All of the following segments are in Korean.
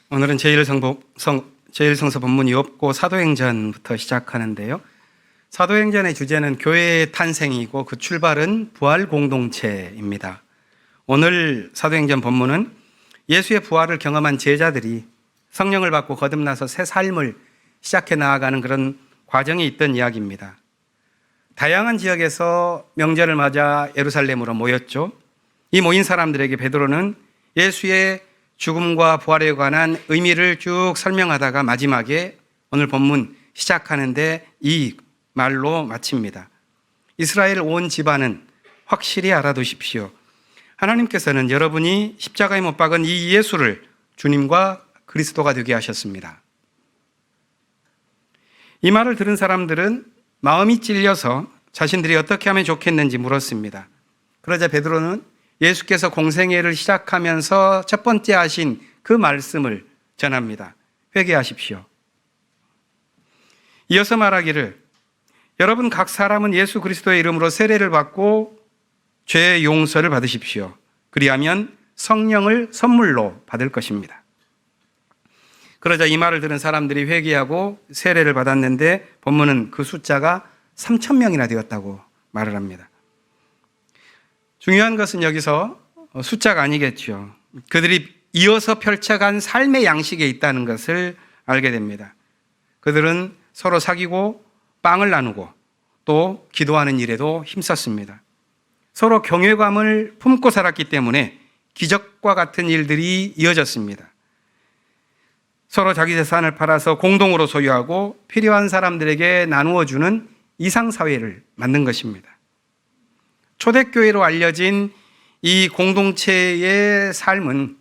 오늘은 제1성서 본문이 없고 사도행전부터 시작하는데요. 사도행전의 주제는 교회의 탄생이고 그 출발은 부활 공동체입니다. 오늘 사도행전 본문은 예수의 부활을 경험한 제자들이 성령을 받고 거듭나서 새 삶을 시작해 나아가는 그런 과정에 있던 이야기입니다. 다양한 지역에서 명절을 맞아 예루살렘으로 모였죠. 이 모인 사람들에게 베드로는 예수의 죽음과 부활에 관한 의미를 쭉 설명하다가 마지막에 오늘 본문 시작하는데 이 말로 마칩니다. 이스라엘 온 집안은 확실히 알아두십시오. 하나님께서는 여러분이 십자가에 못 박은 이 예수를 주님과 그리스도가 되게 하셨습니다. 이 말을 들은 사람들은 마음이 찔려서 자신들이 어떻게 하면 좋겠는지 물었습니다. 그러자 베드로는 예수께서 공생애를 시작하면서 첫 번째 하신 그 말씀을 전합니다. 회개하십시오. 이어서 말하기를 여러분 각 사람은 예수 그리스도의 이름으로 세례를 받고 죄의 용서를 받으십시오. 그리하면 성령을 선물로 받을 것입니다. 그러자 이 말을 들은 사람들이 회개하고 세례를 받았는데 본문은 그 숫자가 3,000명이나 되었다고 말을 합니다. 중요한 것은 여기서 숫자가 아니겠죠. 그들이 이어서 펼쳐간 삶의 양식에 있다는 것을 알게 됩니다. 그들은 서로 사귀고 빵을 나누고 또 기도하는 일에도 힘썼습니다. 서로 경외감을 품고 살았기 때문에 기적과 같은 일들이 이어졌습니다. 서로 자기 재산을 팔아서 공동으로 소유하고 필요한 사람들에게 나누어 주는 이상사회를 만든 것입니다. 초대교회로 알려진 이 공동체의 삶은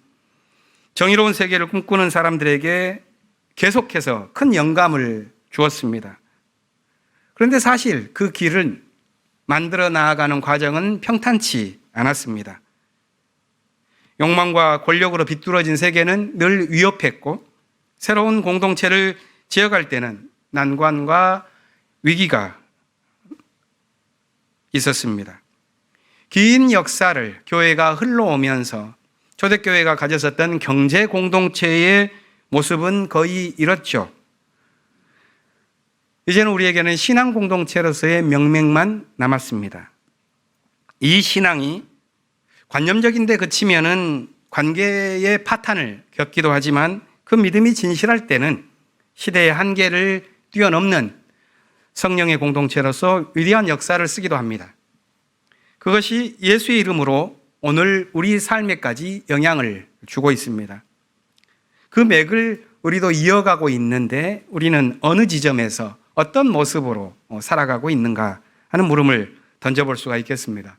정의로운 세계를 꿈꾸는 사람들에게 계속해서 큰 영감을 주었습니다. 그런데 사실 그 길을 만들어 나아가는 과정은 평탄치 않았습니다. 욕망과 권력으로 비뚤어진 세계는 늘 위협했고 새로운 공동체를 지어갈 때는 난관과 위기가 있었습니다. 긴 역사를 교회가 흘러오면서 초대교회가 가졌었던 경제 공동체의 모습은 거의 이렇죠. 이제는 우리에게는 신앙 공동체로서의 명맥만 남았습니다. 이 신앙이 관념적인데 그치면은 관계의 파탄을 겪기도 하지만 그 믿음이 진실할 때는 시대의 한계를 뛰어넘는 성령의 공동체로서 위대한 역사를 쓰기도 합니다. 그것이 예수의 이름으로 오늘 우리 삶에까지 영향을 주고 있습니다. 그 맥을 우리도 이어가고 있는데 우리는 어느 지점에서 어떤 모습으로 살아가고 있는가 하는 물음을 던져볼 수가 있겠습니다.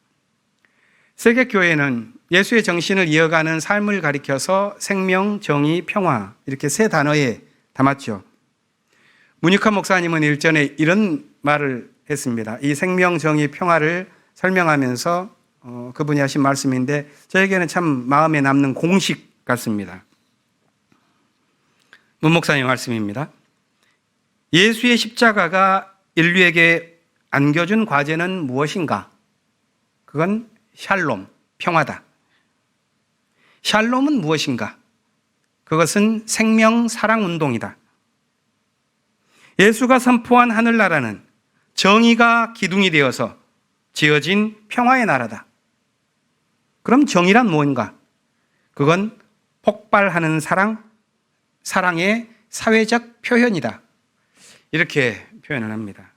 세계교회는 예수의 정신을 이어가는 삶을 가리켜서 생명, 정의, 평화 이렇게 세 단어에 담았죠. 문익환 목사님은 일전에 이런 말을 했습니다. 이 생명, 정의, 평화를 설명하면서 그분이 하신 말씀인데 저에게는 참 마음에 남는 공식 같습니다. 문 목사님 말씀입니다. 예수의 십자가가 인류에게 안겨준 과제는 무엇인가? 그건 샬롬, 평화다. 샬롬은 무엇인가? 그것은 생명, 사랑 운동이다. 예수가 선포한 하늘나라는 정의가 기둥이 되어서 지어진 평화의 나라다. 그럼 정의란 무엇인가? 그건 폭발하는 사랑, 사랑의 사회적 표현이다. 이렇게 표현을 합니다.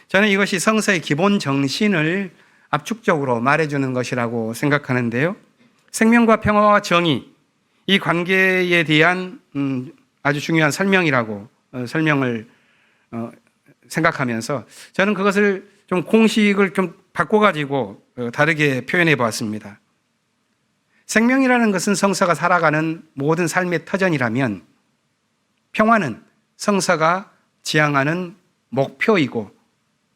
저는 이것이 성서의 기본 정신을 압축적으로 말해주는 것이라고 생각하는데요. 생명과 평화와 정의, 이 관계에 대한 아주 중요한 설명이라고 설명을 생각하면서 저는 그것을 좀 공식을 좀 바꿔가지고 다르게 표현해 보았습니다. 생명이라는 것은 성서가 살아가는 모든 삶의 터전이라면 평화는 성서가 지향하는 목표이고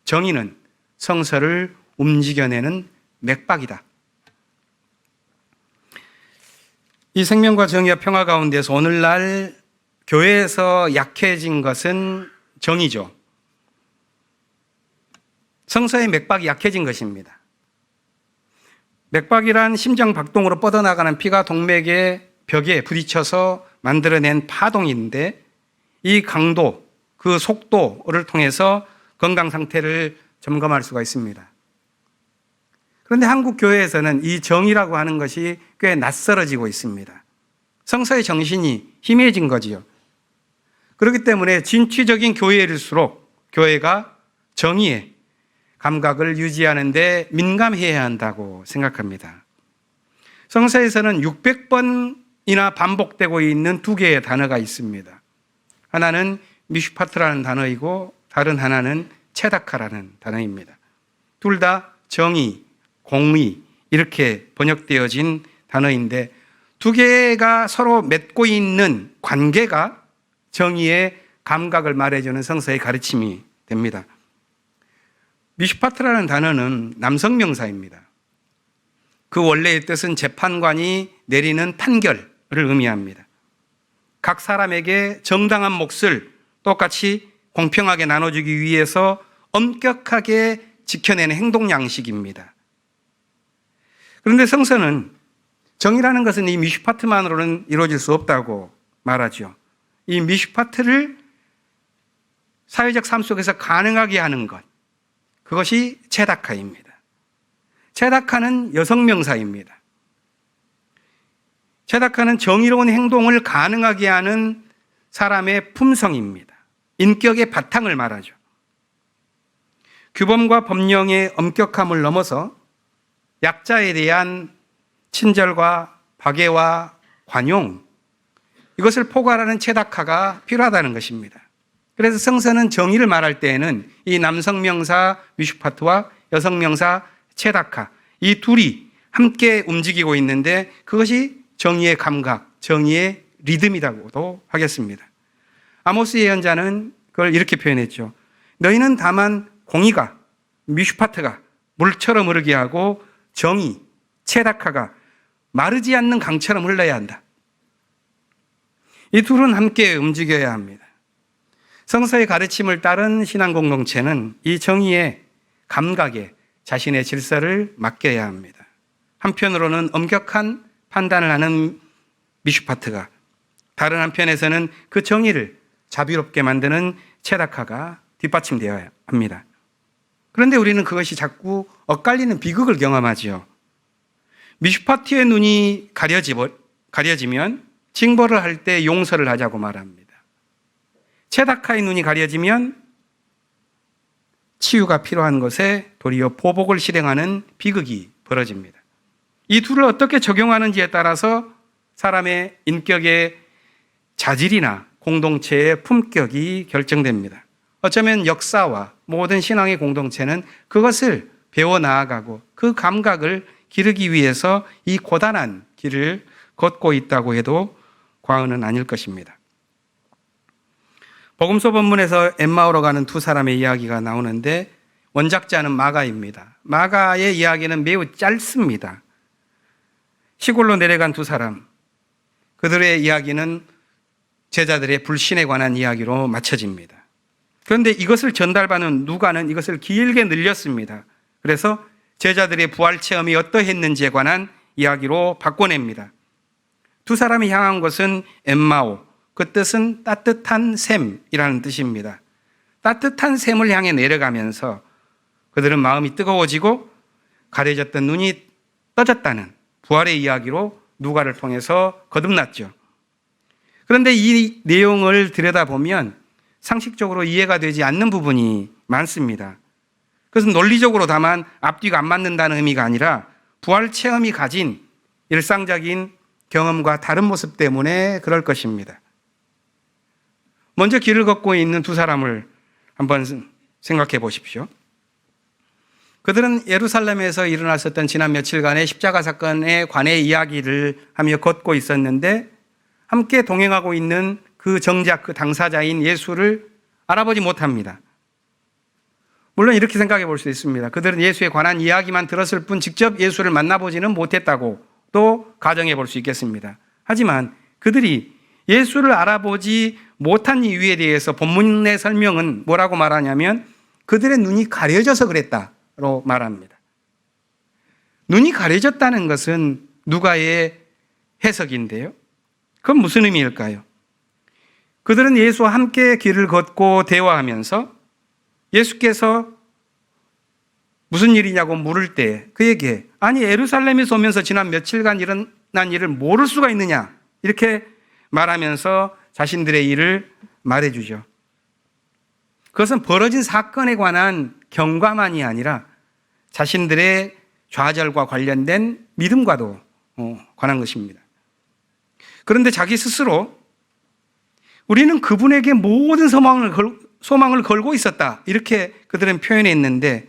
정의는 성서를 움직여내는 맥박이다. 이 생명과 정의와 평화 가운데서 오늘날 교회에서 약해진 것은 정의죠. 성서의 맥박이 약해진 것입니다. 맥박이란 심장 박동으로 뻗어나가는 피가 동맥의 벽에 부딪혀서 만들어낸 파동인데 이 강도, 그 속도를 통해서 건강 상태를 점검할 수가 있습니다. 그런데 한국 교회에서는 이 정의라고 하는 것이 꽤 낯설어지고 있습니다. 성서의 정신이 희미해진 거지요. 그렇기 때문에 진취적인 교회일수록 교회가 정의의 감각을 유지하는 데 민감해야 한다고 생각합니다. 성서에서는 600번이나 반복되고 있는 두 개의 단어가 있습니다. 하나는 미슈파트라는 단어이고 다른 하나는 체다카라는 단어입니다. 둘 다 정의, 공의 이렇게 번역되어진 단어인데 두 개가 서로 맺고 있는 관계가 정의의 감각을 말해주는 성서의 가르침이 됩니다. 미슈파트라는 단어는 남성 명사입니다. 그 원래의 뜻은 재판관이 내리는 판결을 의미합니다. 각 사람에게 정당한 몫을 똑같이 공평하게 나눠주기 위해서 엄격하게 지켜내는 행동 양식입니다. 그런데 성서는 정의라는 것은 이 미슈파트만으로는 이루어질 수 없다고 말하죠. 이 미슈파트를 사회적 삶 속에서 가능하게 하는 것, 그것이 체다카입니다. 체다카는 여성 명사입니다. 체다카는 정의로운 행동을 가능하게 하는 사람의 품성입니다. 인격의 바탕을 말하죠. 규범과 법령의 엄격함을 넘어서 약자에 대한 친절과 박애와 관용, 이것을 포괄하는 체다카가 필요하다는 것입니다. 그래서 성서는 정의를 말할 때에는 이 남성 명사 미슈파트와 여성 명사 체다카, 이 둘이 함께 움직이고 있는데 그것이 정의의 감각, 정의의 리듬이라고도 하겠습니다. 아모스 예언자는 그걸 이렇게 표현했죠. 너희는 다만 공의가, 미슈파트가 물처럼 흐르게 하고 정의, 체다카가 마르지 않는 강처럼 흘러야 한다. 이 둘은 함께 움직여야 합니다. 성서의 가르침을 따른 신앙 공동체는 이 정의의 감각에 자신의 질서를 맡겨야 합니다. 한편으로는 엄격한 판단을 하는 미슈파트가, 다른 한편에서는 그 정의를 자비롭게 만드는 체다카가 뒷받침되어야 합니다. 그런데 우리는 그것이 자꾸 엇갈리는 비극을 경험하지요. 미슈파트의 눈이 가려지면 징벌을 할 때 용서를 하자고 말합니다. 체다카의 눈이 가려지면 치유가 필요한 것에 도리어 보복을 실행하는 비극이 벌어집니다. 이 둘을 어떻게 적용하는지에 따라서 사람의 인격의 자질이나 공동체의 품격이 결정됩니다. 어쩌면 역사와 모든 신앙의 공동체는 그것을 배워 나아가고 그 감각을 기르기 위해서 이 고단한 길을 걷고 있다고 해도 과언은 아닐 것입니다. 복음서 본문에서 엠마오로 가는 두 사람의 이야기가 나오는데 원작자는 마가입니다. 마가의 이야기는 매우 짧습니다. 시골로 내려간 두 사람, 그들의 이야기는 제자들의 불신에 관한 이야기로 마쳐집니다. 그런데 이것을 전달받은 누가는 이것을 길게 늘렸습니다. 그래서 제자들의 부활 체험이 어떠했는지에 관한 이야기로 바꿔냅니다. 두 사람이 향한 곳은 엠마오, 그 뜻은 따뜻한 샘이라는 뜻입니다. 따뜻한 샘을 향해 내려가면서 그들은 마음이 뜨거워지고 가려졌던 눈이 떠졌다는 부활의 이야기로 누가를 통해서 거듭났죠. 그런데 이 내용을 들여다보면 상식적으로 이해가 되지 않는 부분이 많습니다. 그것은 논리적으로 다만 앞뒤가 안 맞는다는 의미가 아니라 부활 체험이 가진 일상적인 경험과 다른 모습 때문에 그럴 것입니다. 먼저 길을 걷고 있는 두 사람을 한번 생각해 보십시오. 그들은 예루살렘에서 일어났었던 지난 며칠간의 십자가 사건에 관해 이야기를 하며 걷고 있었는데 함께 동행하고 있는 그 정작 그 당사자인 예수를 알아보지 못합니다. 물론 이렇게 생각해 볼 수 있습니다. 그들은 예수에 관한 이야기만 들었을 뿐 직접 예수를 만나보지는 못했다고 또 가정해 볼 수 있겠습니다. 하지만 그들이 예수를 알아보지 못한 이유에 대해서 본문의 설명은 뭐라고 말하냐면 그들의 눈이 가려져서 그랬다로 말합니다. 눈이 가려졌다는 것은 누가의 해석인데요. 그건 무슨 의미일까요? 그들은 예수와 함께 길을 걷고 대화하면서 예수께서 무슨 일이냐고 물을 때 그에게 아니 예루살렘에서 오면서 지난 며칠간 일어난 일을 모를 수가 있느냐 이렇게 말하면서 자신들의 일을 말해주죠. 그것은 벌어진 사건에 관한 경과만이 아니라 자신들의 좌절과 관련된 믿음과도 관한 것입니다. 그런데 자기 스스로 우리는 그분에게 모든 소망을 걸고 있었다 이렇게 그들은 표현했는데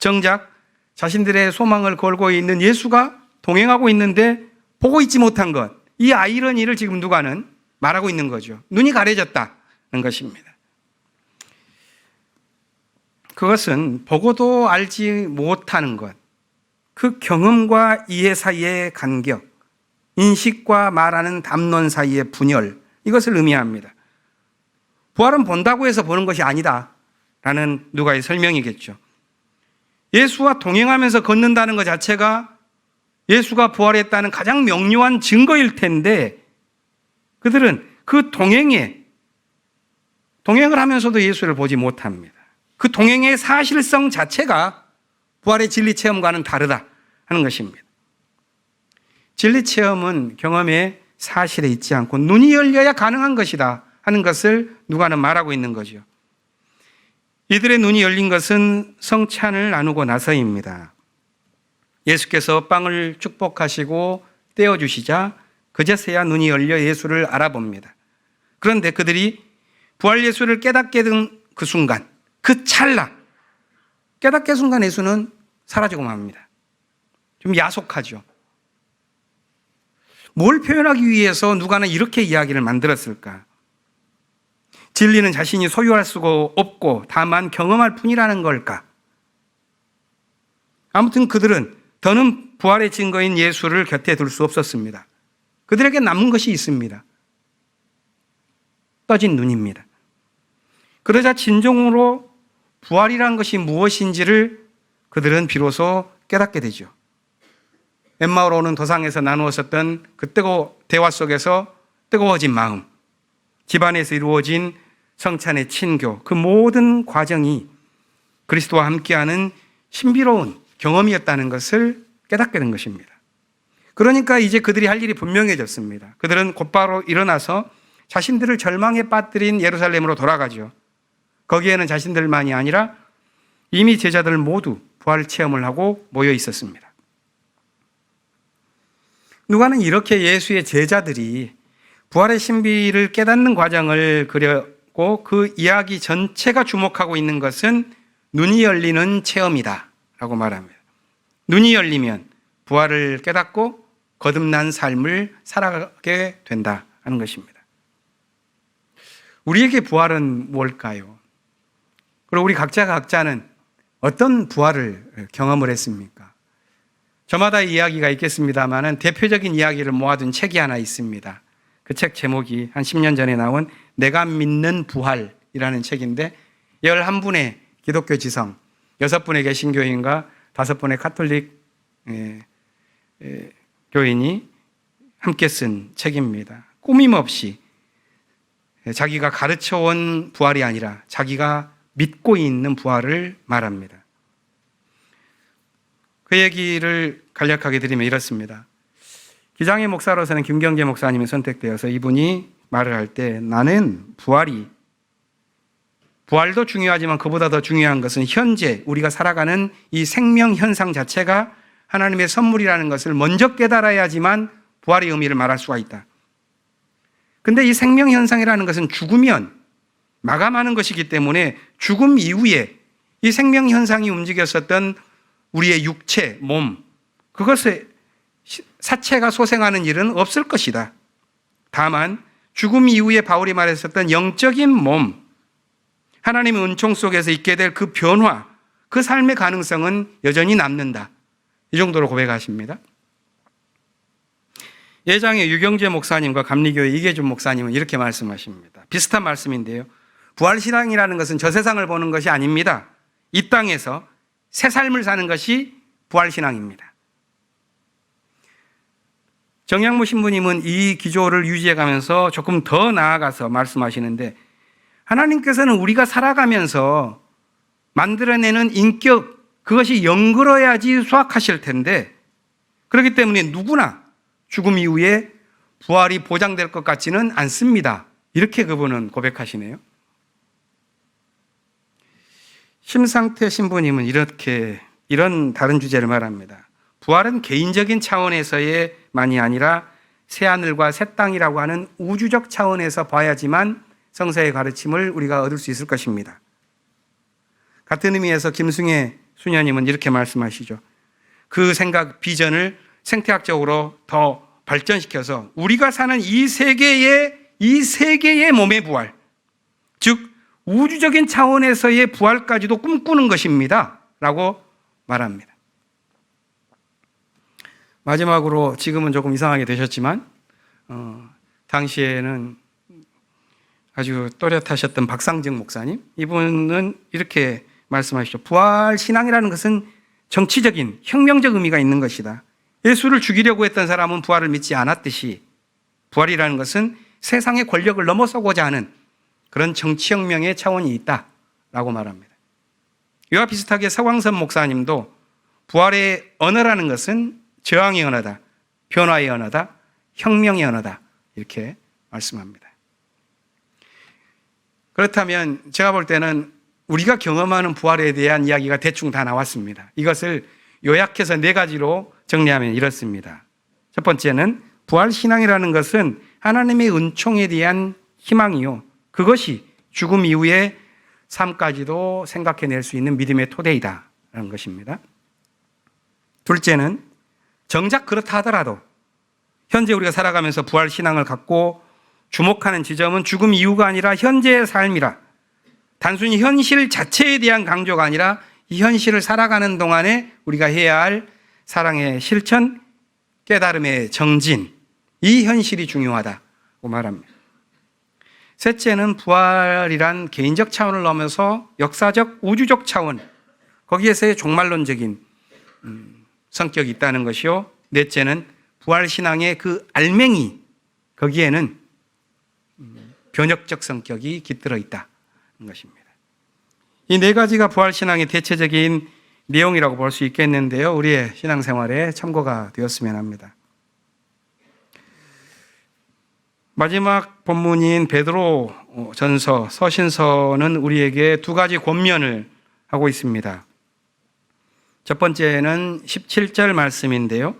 정작 자신들의 소망을 걸고 있는 예수가 동행하고 있는데 보고 있지 못한 것, 이 아이러니를 지금 누가는 말하고 있는 거죠. 눈이 가려졌다는 것입니다. 그것은 보고도 알지 못하는 것, 그 경험과 이해 사이의 간격, 인식과 말하는 담론 사이의 분열, 이것을 의미합니다. 부활은 본다고 해서 보는 것이 아니다라는 누가의 설명이겠죠. 예수와 동행하면서 걷는다는 것 자체가 예수가 부활했다는 가장 명료한 증거일 텐데 그들은 그 동행을 하면서도 예수를 보지 못합니다. 그 동행의 사실성 자체가 부활의 진리 체험과는 다르다 하는 것입니다. 진리 체험은 경험의 사실에 있지 않고 눈이 열려야 가능한 것이다 하는 것을 누가는 말하고 있는 거죠. 이들의 눈이 열린 것은 성찬을 나누고 나서입니다. 예수께서 빵을 축복하시고 떼어주시자 그제서야 눈이 열려 예수를 알아봅니다. 그런데 그들이 부활 예수를 깨닫게 된 그 순간, 그 찰나, 깨닫게 순간 예수는 사라지고 맙니다. 좀 야속하죠. 뭘 표현하기 위해서 누가는 이렇게 이야기를 만들었을까? 진리는 자신이 소유할 수가 없고 다만 경험할 뿐이라는 걸까? 아무튼 그들은 더는 부활의 증거인 예수를 곁에 둘 수 없었습니다. 그들에게 남은 것이 있습니다. 떠진 눈입니다. 그러자 진정으로 부활이라는 것이 무엇인지를 그들은 비로소 깨닫게 되죠. 엠마오로 오는 도상에서 나누었었던 그 대화 속에서 뜨거워진 마음, 집안에서 이루어진 성찬의 친교, 그 모든 과정이 그리스도와 함께하는 신비로운 경험이었다는 것을 깨닫게 된 것입니다. 그러니까 이제 그들이 할 일이 분명해졌습니다. 그들은 곧바로 일어나서 자신들을 절망에 빠뜨린 예루살렘으로 돌아가죠. 거기에는 자신들만이 아니라 이미 제자들 모두 부활 체험을 하고 모여 있었습니다. 누가는 이렇게 예수의 제자들이 부활의 신비를 깨닫는 과정을 그렸고 그 이야기 전체가 주목하고 있는 것은 눈이 열리는 체험이다 라고 말합니다. 눈이 열리면 부활을 깨닫고 거듭난 삶을 살아가게 된다 하는 것입니다. 우리에게 부활은 뭘까요? 그리고 우리 각자는 어떤 부활을 경험을 했습니까? 저마다 이야기가 있겠습니다만 대표적인 이야기를 모아둔 책이 하나 있습니다. 그 책 제목이 한 10년 전에 나온 내가 믿는 부활이라는 책인데 11분의 기독교 지성, 6분의 개신교인과 5분의 가톨릭 교인이 함께 쓴 책입니다. 꾸밈없이 자기가 가르쳐온 부활이 아니라 자기가 믿고 있는 부활을 말합니다. 그 얘기를 간략하게 드리면 이렇습니다. 기장의 목사로서는 김경재 목사님이 선택되어서 이분이 말을 할 때 나는 부활도 중요하지만 그보다 더 중요한 것은 현재 우리가 살아가는 이 생명 현상 자체가 하나님의 선물이라는 것을 먼저 깨달아야지만 부활의 의미를 말할 수가 있다. 근데 이 생명 현상이라는 것은 죽으면 마감하는 것이기 때문에 죽음 이후에 이 생명 현상이 움직였었던 우리의 육체, 몸, 그것의 사체가 소생하는 일은 없을 것이다. 다만 죽음 이후에 바울이 말했었던 영적인 몸, 하나님의 은총 속에서 있게 될 그 변화, 그 삶의 가능성은 여전히 남는다. 이 정도로 고백하십니다. 예장의 유경재 목사님과 감리교의 이계준 목사님은 이렇게 말씀하십니다. 비슷한 말씀인데요. 부활신앙이라는 것은 저 세상을 보는 것이 아닙니다. 이 땅에서 새 삶을 사는 것이 부활신앙입니다. 정양무 신부님은 이 기조를 유지해 가면서 조금 더 나아가서 말씀하시는데, 하나님께서는 우리가 살아가면서 만들어내는 인격, 그것이 영글어야지 수확하실 텐데, 그렇기 때문에 누구나 죽음 이후에 부활이 보장될 것 같지는 않습니다. 이렇게 그분은 고백하시네요. 심상태 신부님은 이런 다른 주제를 말합니다. 부활은 개인적인 차원에서의 만이 아니라 새하늘과 새 땅이라고 하는 우주적 차원에서 봐야지만 성서의 가르침을 우리가 얻을 수 있을 것입니다. 같은 의미에서 김승혜 수녀님은 이렇게 말씀하시죠. 그 생각, 비전을 생태학적으로 더 발전시켜서 우리가 사는 이 세계의 몸의 부활, 즉 우주적인 차원에서의 부활까지도 꿈꾸는 것입니다 라고 말합니다. 마지막으로, 지금은 조금 이상하게 되셨지만 당시에는 아주 또렷하셨던 박상정 목사님, 이분은 이렇게 말씀하시죠. 부활 신앙이라는 것은 정치적인 혁명적 의미가 있는 것이다. 예수를 죽이려고 했던 사람은 부활을 믿지 않았듯이 부활이라는 것은 세상의 권력을 넘어서고자 하는 그런 정치혁명의 차원이 있다라고 말합니다. 이와 비슷하게 서광선 목사님도 부활의 언어라는 것은 저항의 언어다, 변화의 언어다, 혁명의 언어다, 이렇게 말씀합니다. 그렇다면 제가 볼 때는 우리가 경험하는 부활에 대한 이야기가 대충 다 나왔습니다. 이것을 요약해서 4가지로 정리하면 이렇습니다. 첫 번째는 부활 신앙이라는 것은 하나님의 은총에 대한 희망이요, 그것이 죽음 이후의 삶까지도 생각해낼 수 있는 믿음의 토대이다라는 것입니다. 둘째는 정작 그렇다 하더라도 현재 우리가 살아가면서 부활 신앙을 갖고 주목하는 지점은 죽음 이후가 아니라 현재의 삶이라, 단순히 현실 자체에 대한 강조가 아니라 이 현실을 살아가는 동안에 우리가 해야 할 사랑의 실천, 깨달음의 정진, 이 현실이 중요하다고 말합니다. 셋째는 부활이란 개인적 차원을 넘어서 역사적, 우주적 차원, 거기에서의 종말론적인 성격이 있다는 것이요. 넷째는 부활신앙의 그 알맹이, 거기에는 변혁적 성격이 깃들어 있다는 것입니다. 이 4가지가 부활신앙의 대체적인 내용이라고 볼 수 있겠는데요. 우리의 신앙생활에 참고가 되었으면 합니다. 마지막 본문인 베드로 전서, 서신서는 우리에게 2가지 권면을 하고 있습니다. 첫 번째는 17절 말씀인데요.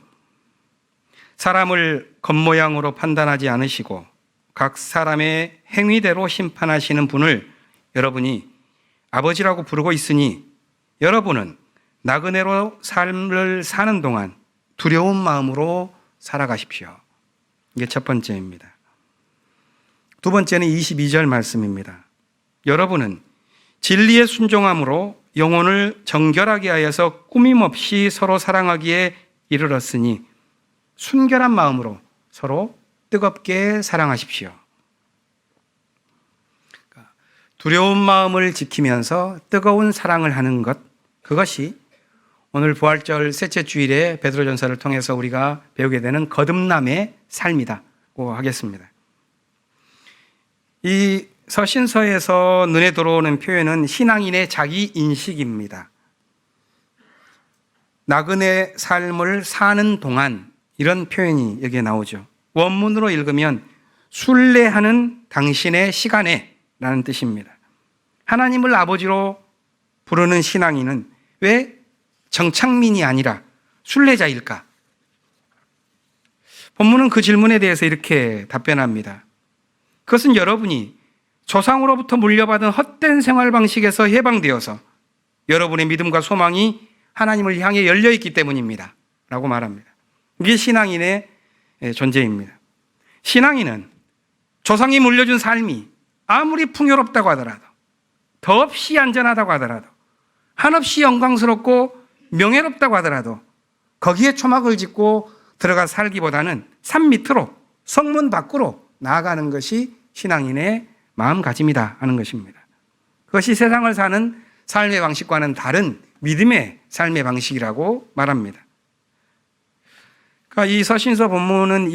사람을 겉모양으로 판단하지 않으시고 각 사람의 행위대로 심판하시는 분을 여러분이 아버지라고 부르고 있으니 여러분은 나그네로 삶을 사는 동안 두려운 마음으로 살아가십시오. 이게 첫 번째입니다. 두 번째는 22절 말씀입니다. 여러분은 진리에 순종함으로 영혼을 정결하게 하여서 꾸밈없이 서로 사랑하기에 이르렀으니 순결한 마음으로 서로 뜨겁게 사랑하십시오. 두려운 마음을 지키면서 뜨거운 사랑을 하는 것, 그것이 오늘 부활절 셋째 주일에 베드로전서를 통해서 우리가 배우게 되는 거듭남의 삶이라고 하겠습니다. 이 서신서에서 눈에 들어오는 표현은 신앙인의 자기 인식입니다. 나그네 삶을 사는 동안, 이런 표현이 여기에 나오죠. 원문으로 읽으면 순례하는 당신의 시간에 라는 뜻입니다. 하나님을 아버지로 부르는 신앙인은 왜 정착민이 아니라 순례자일까? 본문은 그 질문에 대해서 이렇게 답변합니다. 그것은 여러분이 조상으로부터 물려받은 헛된 생활 방식에서 해방되어서 여러분의 믿음과 소망이 하나님을 향해 열려있기 때문입니다 라고 말합니다. 이게 신앙인의 존재입니다. 신앙인은 조상이 물려준 삶이 아무리 풍요롭다고 하더라도, 더없이 안전하다고 하더라도, 한없이 영광스럽고 명예롭다고 하더라도 거기에 초막을 짓고 들어가 살기보다는 산 밑으로, 성문 밖으로 나아가는 것이 신앙인의 마음가짐이다 하는 것입니다. 그것이 세상을 사는 삶의 방식과는 다른 믿음의 삶의 방식이라고 말합니다. 그러니까 이 서신서 본문은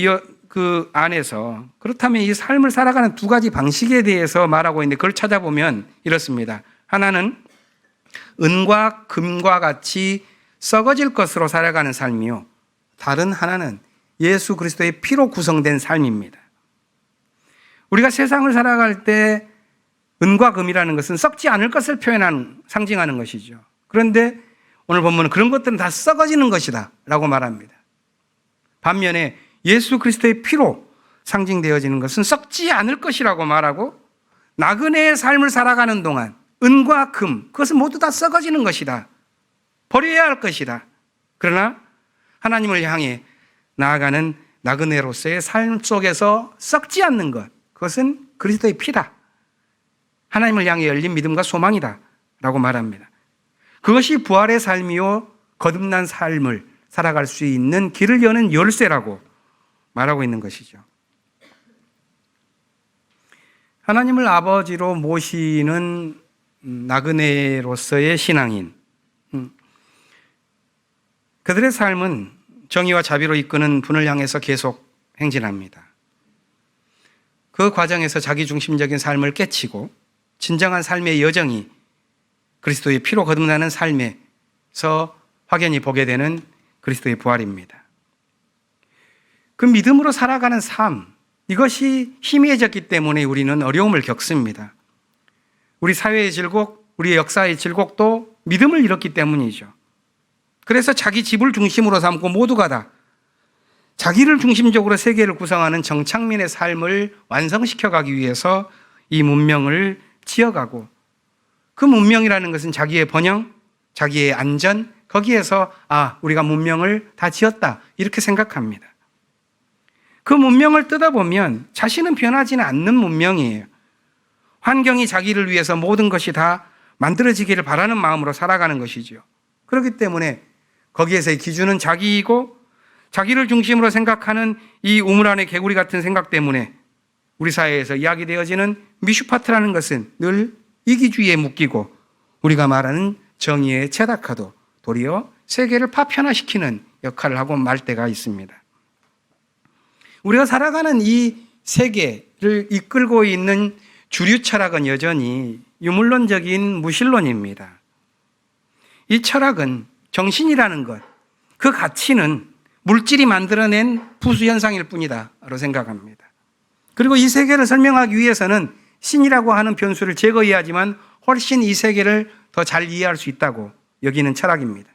그 안에서 그렇다면 이 삶을 살아가는 두 가지 방식에 대해서 말하고 있는데 그걸 찾아보면 이렇습니다. 하나는 은과 금과 같이 썩어질 것으로 살아가는 삶이요. 다른 하나는 예수 그리스도의 피로 구성된 삶입니다. 우리가 세상을 살아갈 때 은과 금이라는 것은 썩지 않을 것을 상징하는 것이죠. 그런데 오늘 본문은 그런 것들은 다 썩어지는 것이다 라고 말합니다. 반면에 예수 그리스도의 피로 상징되어지는 것은 썩지 않을 것이라고 말하고 나그네의 삶을 살아가는 동안 은과 금, 그것은 모두 다 썩어지는 것이다. 버려야 할 것이다. 그러나 하나님을 향해 나아가는 나그네로서의 삶 속에서 썩지 않는 것, 그것은 그리스도의 피다. 하나님을 향해 열린 믿음과 소망이다 라고 말합니다. 그것이 부활의 삶이요 거듭난 삶을 살아갈 수 있는 길을 여는 열쇠라고 말하고 있는 것이죠. 하나님을 아버지로 모시는 나그네로서의 신앙인, 그들의 삶은 정의와 자비로 이끄는 분을 향해서 계속 행진합니다. 그 과정에서 자기중심적인 삶을 깨치고 진정한 삶의 여정이 그리스도의 피로 거듭나는 삶에서 확연히 보게 되는 그리스도의 부활입니다. 그 믿음으로 살아가는 삶, 이것이 희미해졌기 때문에 우리는 어려움을 겪습니다. 우리 사회의 질곡, 우리의 역사의 질곡도 믿음을 잃었기 때문이죠. 그래서 자기 집을 중심으로 삼고 모두가 다 자기를 중심적으로 세계를 구성하는 정착민의 삶을 완성시켜가기 위해서 이 문명을 지어가고, 그 문명이라는 것은 자기의 번영, 자기의 안전, 거기에서 우리가 문명을 다 지었다 이렇게 생각합니다. 그 문명을 뜯어보면 자신은 변하지는 않는 문명이에요. 환경이 자기를 위해서 모든 것이 다 만들어지기를 바라는 마음으로 살아가는 것이죠. 그렇기 때문에 거기에서의 기준은 자기이고, 자기를 중심으로 생각하는 이 우물 안의 개구리 같은 생각 때문에 우리 사회에서 이야기되어지는 미슈파트라는 것은 늘 이기주의에 묶이고, 우리가 말하는 정의의 체다카도 도리어 세계를 파편화시키는 역할을 하고 말 때가 있습니다. 우리가 살아가는 이 세계를 이끌고 있는 주류 철학은 여전히 유물론적인 무신론입니다. 이 철학은 정신이라는 것, 그 가치는 물질이 만들어낸 부수현상일 뿐이다라고 생각합니다. 그리고 이 세계를 설명하기 위해서는 신이라고 하는 변수를 제거해야 하지만 훨씬 이 세계를 더 잘 이해할 수 있다고 여기는 철학입니다.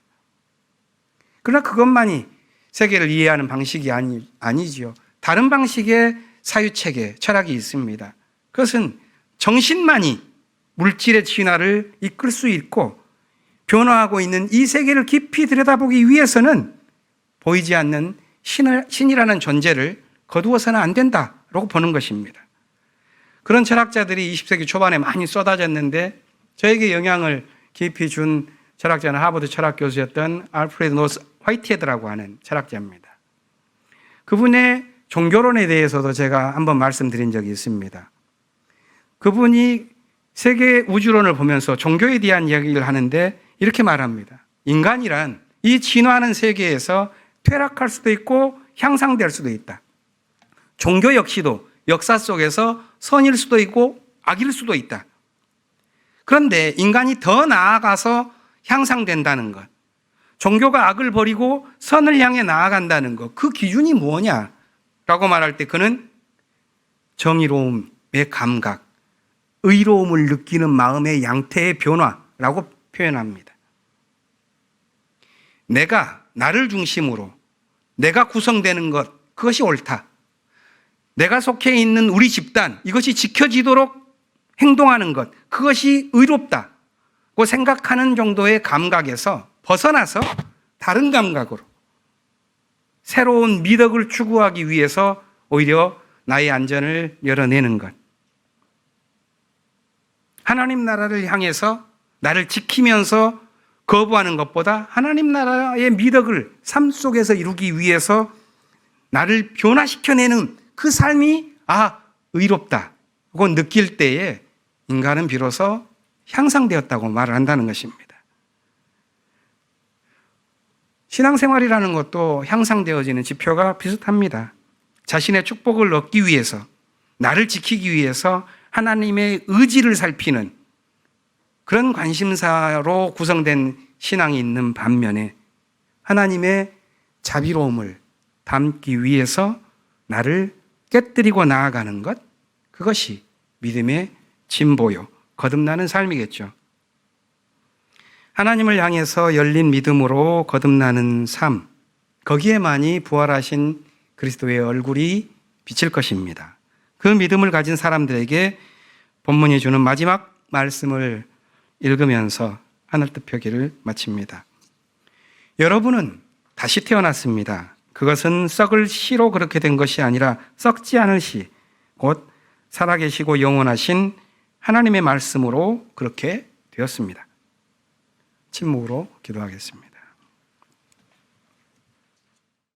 그러나 그것만이 세계를 이해하는 방식이 아니지요. 다른 방식의 사유체계, 철학이 있습니다. 그것은 정신만이 물질의 진화를 이끌 수 있고, 변화하고 있는 이 세계를 깊이 들여다보기 위해서는 보이지 않는 신이라는 존재를 거두어서는 안 된다라고 보는 것입니다. 그런 철학자들이 20세기 초반에 많이 쏟아졌는데, 저에게 영향을 깊이 준 철학자는 하버드 철학 교수였던 알프레드 노스 화이트헤드라고 하는 철학자입니다. 그분의 종교론에 대해서도 제가 한번 말씀드린 적이 있습니다. 그분이 세계 우주론을 보면서 종교에 대한 이야기를 하는데 이렇게 말합니다. 인간이란 이 진화하는 세계에서 퇴락할 수도 있고 향상될 수도 있다. 종교 역시도 역사 속에서 선일 수도 있고 악일 수도 있다. 그런데 인간이 더 나아가서 향상된다는 것, 종교가 악을 버리고 선을 향해 나아간다는 것, 그 기준이 뭐냐라고 말할 때 그는 정의로움의 감각, 의로움을 느끼는 마음의 양태의 변화라고 표현합니다. 나를 중심으로 내가 구성되는 것, 그것이 옳다. 내가 속해 있는 우리 집단, 이것이 지켜지도록 행동하는 것, 그것이 의롭다고 생각하는 정도의 감각에서 벗어나서 다른 감각으로 새로운 미덕을 추구하기 위해서 오히려 나의 안전을 열어내는 것. 하나님 나라를 향해서 나를 지키면서 거부하는 것보다 하나님 나라의 미덕을 삶 속에서 이루기 위해서 나를 변화시켜내는 그 삶이 의롭다고 느낄 때에 인간은 비로소 향상되었다고 말을 한다는 것입니다. 신앙생활이라는 것도 향상되어지는 지표가 비슷합니다. 자신의 축복을 얻기 위해서, 나를 지키기 위해서 하나님의 의지를 살피는 그런 관심사로 구성된 신앙이 있는 반면에 하나님의 자비로움을 담기 위해서 나를 깨뜨리고 나아가는 것, 그것이 믿음의 진보요, 거듭나는 삶이겠죠. 하나님을 향해서 열린 믿음으로 거듭나는 삶, 거기에만이 부활하신 그리스도의 얼굴이 비칠 것입니다. 그 믿음을 가진 사람들에게 본문이 주는 마지막 말씀을 읽으면서 하늘뜻 표기를 마칩니다. 여러분은 다시 태어났습니다. 그것은 썩을 씨로 그렇게 된 것이 아니라 썩지 않을 씨, 곧 살아계시고 영원하신 하나님의 말씀으로 그렇게 되었습니다. 침묵으로 기도하겠습니다.